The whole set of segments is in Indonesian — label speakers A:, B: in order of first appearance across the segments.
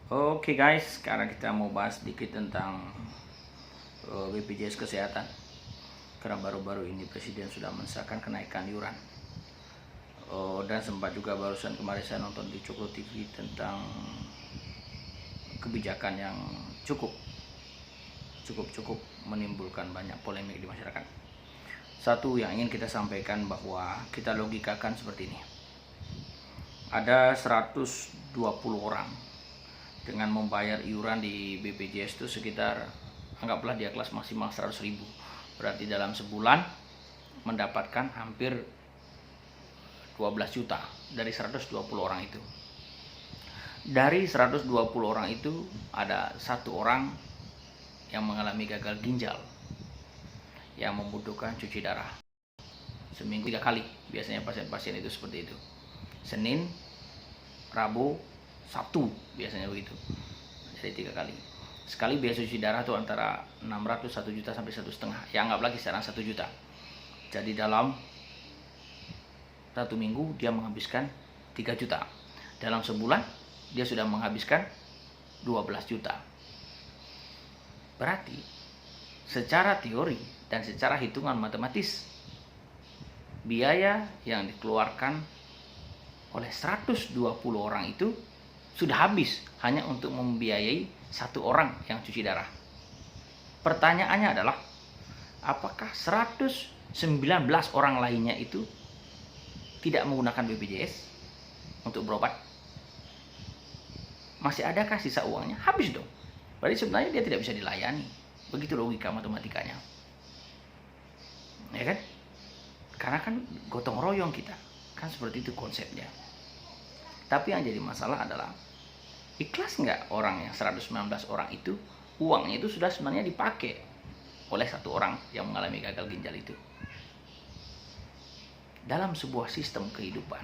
A: Oke guys, sekarang kita mau bahas sedikit tentang BPJS Kesehatan. Karena baru-baru ini Presiden sudah mensahkan kenaikan iuran. Dan sempat juga barusan kemarin saya nonton di Cokro TV tentang kebijakan yang cukup menimbulkan banyak polemik di masyarakat. Satu yang ingin kita sampaikan bahwa kita logikakan seperti ini. Ada 120 orang dengan membayar iuran di BPJS itu sekitar, anggaplah dia kelas maksimal 100.000, berarti dalam sebulan mendapatkan hampir 12 juta dari 120 orang itu. Dari 120 orang itu ada satu orang yang mengalami gagal ginjal yang membutuhkan cuci darah seminggu 3 kali. Biasanya pasien-pasien itu seperti itu, Senin, Rabu, Sabtu, biasanya begitu. Jadi 3 kali. Sekali biaya cuci darah itu antara 600, 1 juta sampai 1,5. Ya anggap lagi sekarang 1 juta. Jadi dalam 1 minggu dia menghabiskan 3 juta. Dalam sebulan dia sudah menghabiskan 12 juta. Berarti secara teori dan secara hitungan matematis, biaya yang dikeluarkan oleh 120 orang itu sudah habis hanya untuk membiayai satu orang yang cuci darah. Pertanyaannya adalah, apakah 119 orang lainnya itu tidak menggunakan BPJS untuk berobat? Masih adakah sisa uangnya? Habis dong. Berarti sebenarnya dia tidak bisa dilayani. Begitu logika matematikanya. Ya kan? Karena kan gotong royong kita. Kan seperti itu konsepnya. Tapi yang jadi masalah adalah, ikhlas nggak orang yang 119 orang itu, uangnya itu sudah sebenarnya dipakai oleh satu orang yang mengalami gagal ginjal itu. Dalam sebuah sistem kehidupan,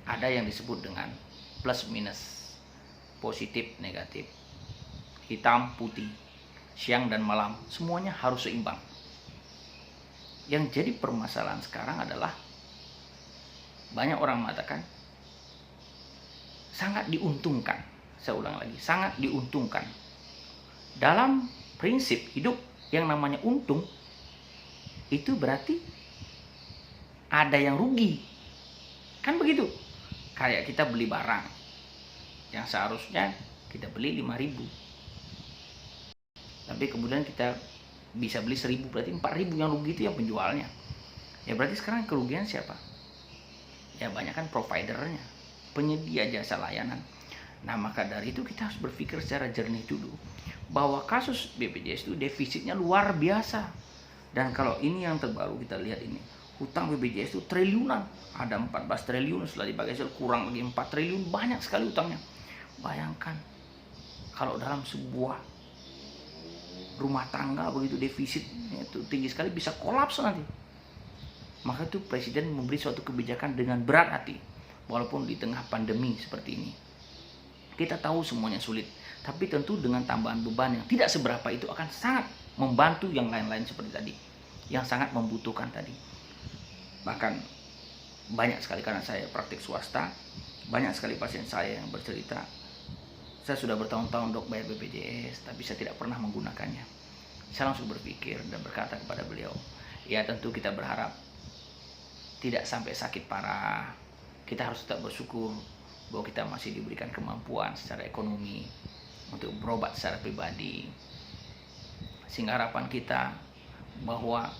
A: ada yang disebut dengan plus minus, positif, negatif, hitam, putih, siang dan malam, semuanya harus seimbang. Yang jadi permasalahan sekarang adalah, banyak orang mengatakan sangat diuntungkan. Saya ulang lagi, sangat diuntungkan. Dalam prinsip hidup yang namanya untung, itu berarti ada yang rugi. Kan begitu. Kayak kita beli barang yang seharusnya kita beli 5.000. Tapi kemudian kita bisa beli 1.000, berarti 4.000 yang rugi itu yang penjualnya. Ya berarti sekarang kerugian siapa? Ya banyak kan providernya, penyedia jasa layanan. Nah maka dari itu kita harus berpikir secara jernih dulu bahwa kasus BPJS itu defisitnya luar biasa. Dan kalau ini yang terbaru kita lihat ini, hutang BPJS itu triliunan, ada 14 triliun, setelah dibagi kurang lagi 4 triliun, banyak sekali hutangnya. Bayangkan kalau dalam sebuah rumah tangga begitu defisitnya itu tinggi sekali, bisa kolaps nanti. Maka itu Presiden memberi suatu kebijakan dengan berat hati. Walaupun di tengah pandemi seperti ini, kita tahu semuanya sulit, tapi tentu dengan tambahan beban yang tidak seberapa itu akan sangat membantu yang lain-lain seperti tadi, yang sangat membutuhkan tadi. Bahkan banyak sekali, karena saya praktik swasta, banyak sekali pasien saya yang bercerita, saya sudah bertahun-tahun dok bayar BPJS, tapi saya tidak pernah menggunakannya. Saya langsung berpikir dan berkata kepada beliau, ya tentu kita berharap tidak sampai sakit parah. Kita harus tetap bersyukur bahwa kita masih diberikan kemampuan secara ekonomi untuk berobat secara pribadi. Sehingga harapan kita bahwa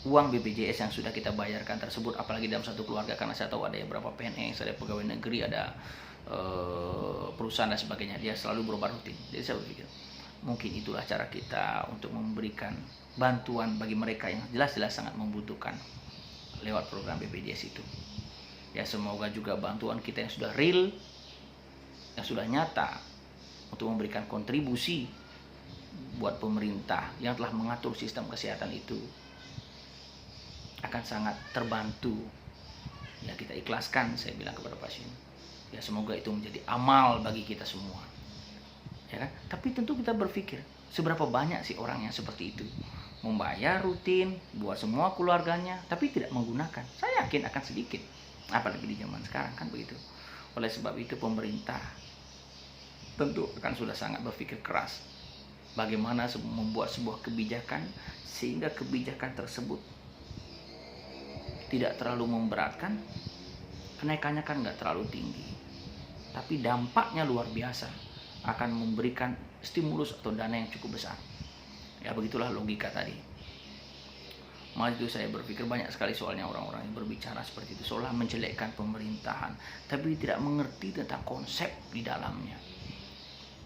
A: uang BPJS yang sudah kita bayarkan tersebut, apalagi dalam satu keluarga, karena saya tahu ada yang berapa PNS, ada pegawai negeri, ada perusahaan dan sebagainya, dia selalu berobat rutin. Jadi saya berpikir, mungkin itulah cara kita untuk memberikan bantuan bagi mereka yang jelas-jelas sangat membutuhkan lewat program BPJS itu. Ya semoga juga bantuan kita yang sudah real, yang sudah nyata, untuk memberikan kontribusi buat pemerintah yang telah mengatur sistem kesehatan itu, akan sangat terbantu. Ya kita ikhlaskan, saya bilang kepada pasien. Ya semoga itu menjadi amal bagi kita semua. Ya kan? Tapi tentu kita berpikir, seberapa banyak sih orang yang seperti itu, membayar rutin buat semua keluarganya, tapi tidak menggunakan. Saya yakin akan sedikit, apalagi di zaman sekarang kan begitu. Oleh sebab itu pemerintah tentu akan sudah sangat berpikir keras bagaimana membuat sebuah kebijakan sehingga kebijakan tersebut tidak terlalu memberatkan, kenaikannya kan nggak terlalu tinggi, tapi dampaknya luar biasa, akan memberikan stimulus atau dana yang cukup besar. Ya begitulah logika tadi. Maka itu saya berpikir banyak sekali soalnya orang-orang yang berbicara seperti itu, seolah menjelekkan pemerintahan, tapi tidak mengerti tentang konsep di dalamnya.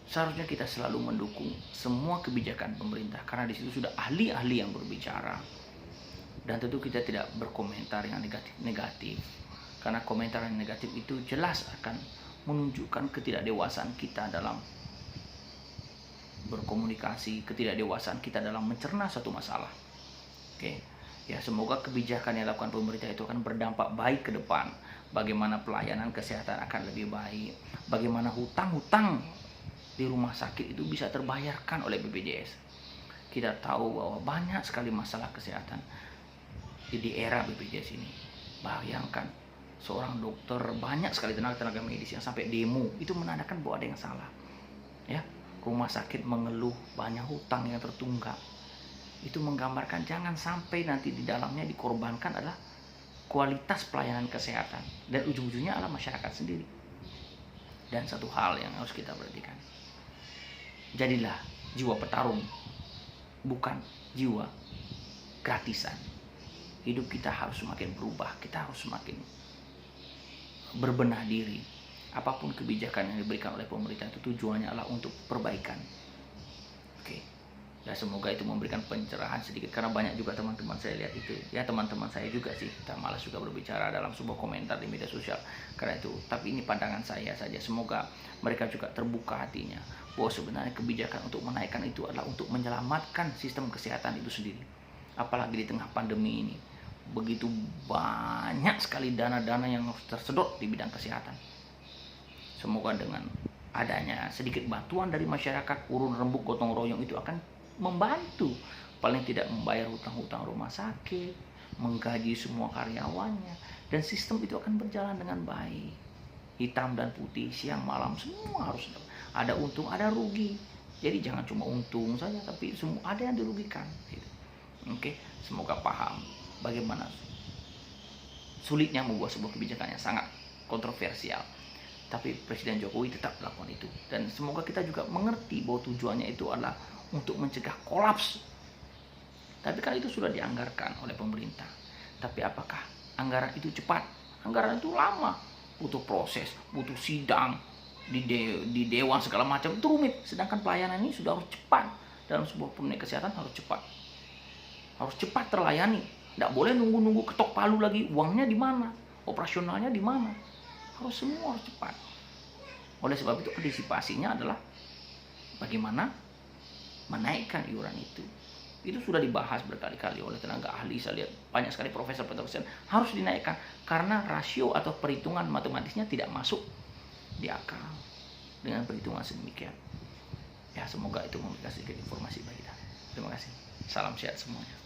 A: Seharusnya kita selalu mendukung semua kebijakan pemerintah, karena di situ sudah ahli-ahli yang berbicara. Dan tentu kita tidak berkomentar yang negatif-negatif, karena komentar yang negatif itu jelas akan menunjukkan ketidakdewasaan kita dalam berkomunikasi, ketidakdewasaan kita dalam mencerna suatu masalah. Oke, ya semoga kebijakan yang dilakukan pemerintah itu akan berdampak baik ke depan. Bagaimana pelayanan kesehatan akan lebih baik, bagaimana hutang-hutang di rumah sakit itu bisa terbayarkan oleh BPJS. Kita tahu bahwa banyak sekali masalah kesehatan di era BPJS ini. Bayangkan seorang dokter, banyak sekali tenaga medis yang sampai demo, itu menandakan bahwa ada yang salah. Ya, rumah sakit mengeluh banyak hutang yang tertunggak. Itu menggambarkan jangan sampai nanti di dalamnya dikorbankan adalah kualitas pelayanan kesehatan, dan ujung-ujungnya adalah masyarakat sendiri. Dan satu hal yang harus kita perhatikan, jadilah jiwa petarung, bukan jiwa gratisan. Hidup kita harus semakin berubah, kita harus semakin berbenah diri. Apapun kebijakan yang diberikan oleh pemerintah itu tujuannya adalah untuk perbaikan. Oke. Ya semoga itu memberikan pencerahan sedikit, karena banyak juga teman-teman saya lihat itu. Ya teman-teman saya juga sih, kita malas juga berbicara dalam sebuah komentar di media sosial karena itu. Tapi ini pandangan saya saja. Semoga mereka juga terbuka hatinya bahwa sebenarnya kebijakan untuk menaikkan itu adalah untuk menyelamatkan sistem kesehatan itu sendiri. Apalagi di tengah pandemi ini, begitu banyak sekali dana-dana yang tersedot di bidang kesehatan. Semoga dengan adanya sedikit bantuan dari masyarakat, urun rembuk gotong royong itu akan membantu, paling tidak membayar hutang-hutang rumah sakit, menggaji semua karyawannya, dan sistem itu akan berjalan dengan baik. Hitam dan putih, siang malam, semua harus ada untung, ada rugi. Jadi jangan cuma untung saja, tapi semua ada yang dirugikan. Oke, semoga paham bagaimana sulitnya membuat sebuah kebijakan yang sangat kontroversial. Tapi Presiden Jokowi tetap melakukan itu. Dan semoga kita juga mengerti bahwa tujuannya itu adalah untuk mencegah kolaps. Tapi kan itu sudah dianggarkan oleh pemerintah. Tapi apakah anggaran itu cepat? Anggaran itu lama. Butuh proses, butuh sidang, di dewan segala macam, itu rumit. Sedangkan pelayanan ini sudah harus cepat. Dalam sebuah pemerintah kesehatan harus cepat. Harus cepat terlayani. Tidak boleh nunggu-nunggu ketok palu lagi. Uangnya di mana? Operasionalnya di mana? Semua harus cepat. Oleh sebab itu antisipasinya adalah bagaimana menaikkan iuran itu. Itu sudah dibahas berkali-kali oleh tenaga ahli. Saya lihat banyak sekali profesor harus dinaikkan karena rasio atau perhitungan matematisnya tidak masuk di akal dengan perhitungan sedemikian. Ya semoga itu memberikan sedikit informasi bagi kita. Terima kasih. Salam sehat semuanya.